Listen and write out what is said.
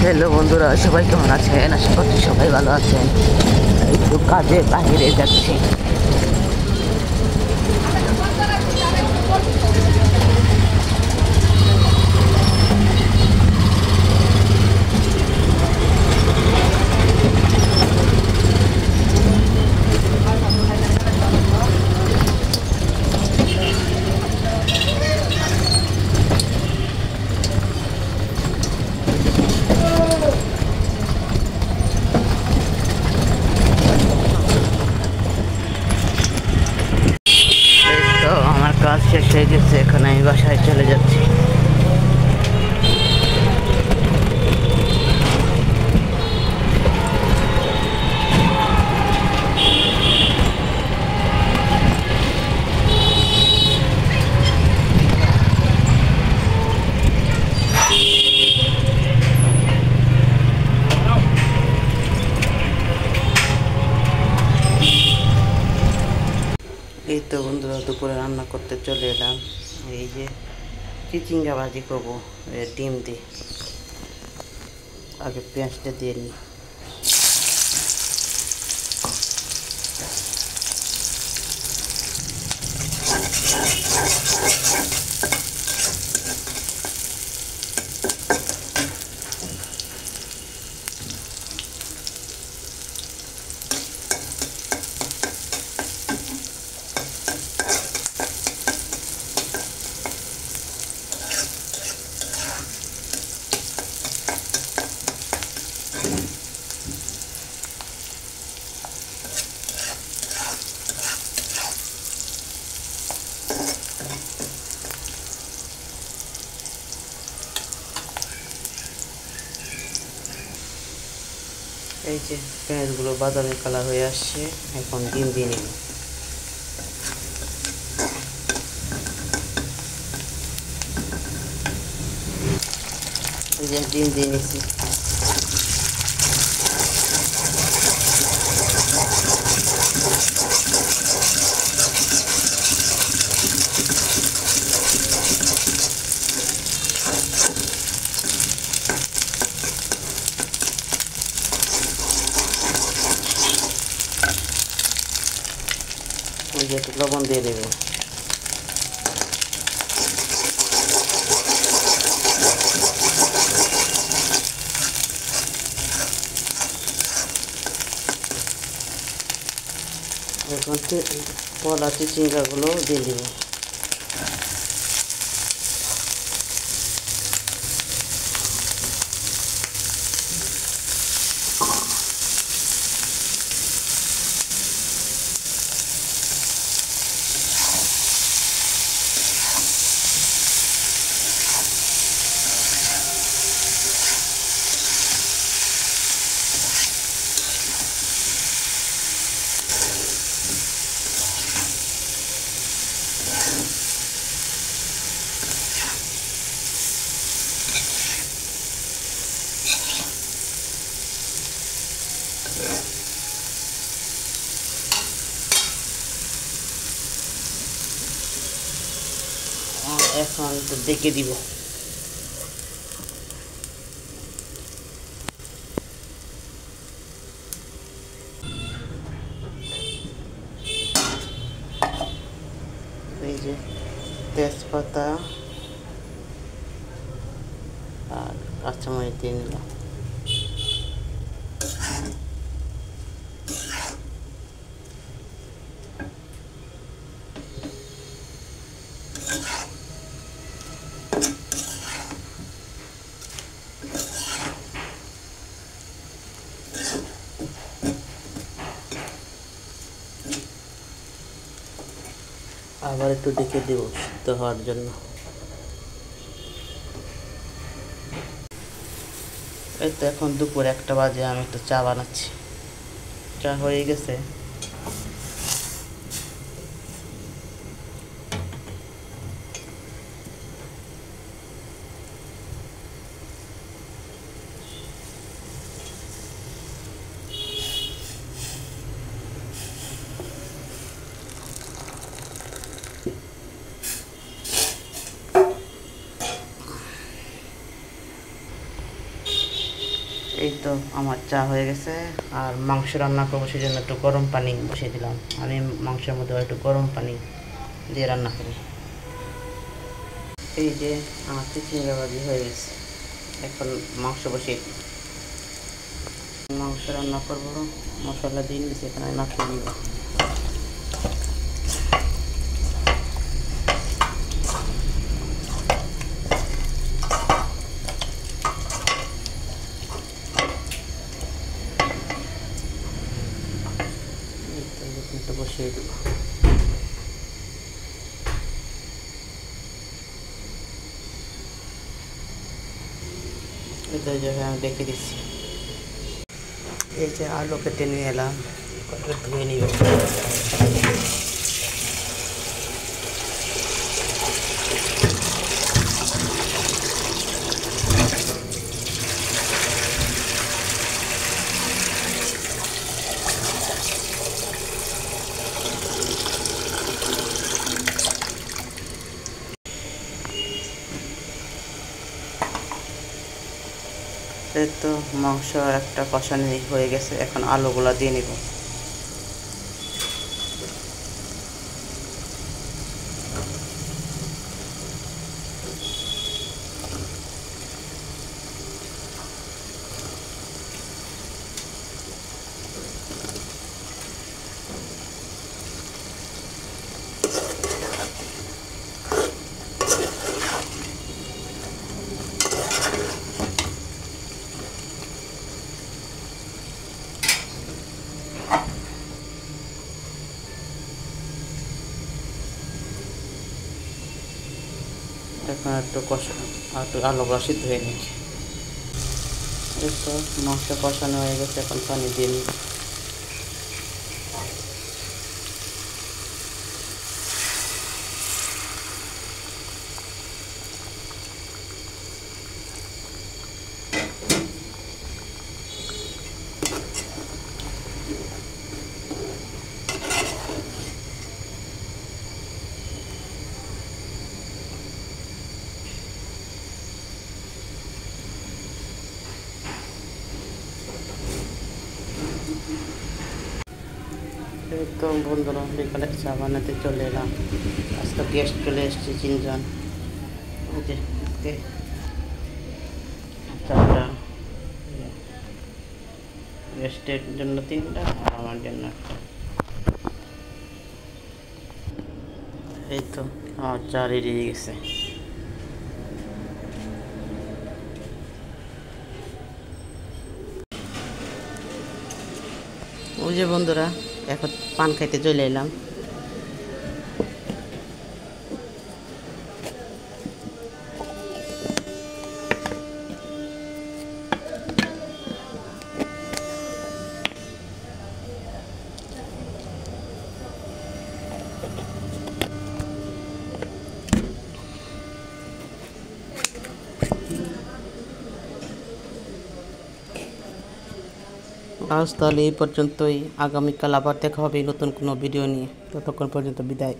Hello বন্ধুরা, সবাই কেমন আছেন? আশা করছি সবাই ভালো আছেন। একটু কাজে বাইরে যাচ্ছি। তো আমার কাজ শেষ হয়ে গেছে, এখন আমি বাসায় চলে যাচ্ছি। এই তো বন্ধুরা, দুপুরে রান্না করতে চলে এলাম। এই যে চিচিঙ্গা ভাজি করবো ডিম দিয়ে। আগে পেঁয়াজটা দিয়ে নিই। এই যে পেঁয়াজগুলো বাদামি কালার হয়ে আসছে, এখন ডিম দিয়ে নিব। এই যে ডিম দিয়ে নিচ্ছি। এই যে একটু লবণ দিয়ে দেবে। এখন কলা চিচিঙ্গাগুলো দিয়ে দিব। এখন তো ডেকে দিব। এই যে তেজপাতা আর কাঁচামরিচ দিয়ে নিলাম। আবার একটু ডেকে দেব সিদ্ধ হওয়ার জন্য। এই তো এখন দুপুর 1টা বাজে, আমি একটু চা বানাচ্ছি। চা হয়ে গেছে। এই তো আমার চা হয়ে গেছে। আর মাংস রান্না করবো, সেই জন্য একটু গরম পানি বসিয়ে দিলাম। আমি মাংসের মধ্যে একটু গরম পানি দিয়ে রান্না করি। এই যে আমার চিচিঙ্গা ভাজি হয়ে গেছে, এখন মাংস বসিয়ে দিই। মাংস রান্না করবো, মশলা দিয়ে নিয়েছি, এখানে মাখিয়ে দিব। একটু বসিয়ে দিব। এটা আমি দেখে দিচ্ছি। এই যে আলু কেটে নিয়ে এলাম, ধুয়ে নিব। এই তো মাংস একটা কষানি হয়ে গেছে, এখন আলুগুলা দিয়ে নিব। এখন একটু আলুগুলো সিদ্ধ হয়ে নিচ্ছি। এই তো মাংস কষানো হয়ে গেছে, এখন পানি দিয়ে নিব। এই তো বন্ধুরা, বিকালে চা বানাতে চলে এলাম। আজকে গেস্ট চলে এসছে 3 জন। ওই যে চাটা, গেস্টের জন্য 3টা আর আমার জন্য একটা। এই তো আমার চা রেডি হয়ে গেছে। ওই যে বন্ধুরা, এখন পান খাইতে চলে এলাম। আজ তাহলে এই পর্যন্তই। আগামীকাল আবার দেখা হবে নতুন কোনো ভিডিও নিয়ে। ততক্ষণ পর্যন্ত বিদায়।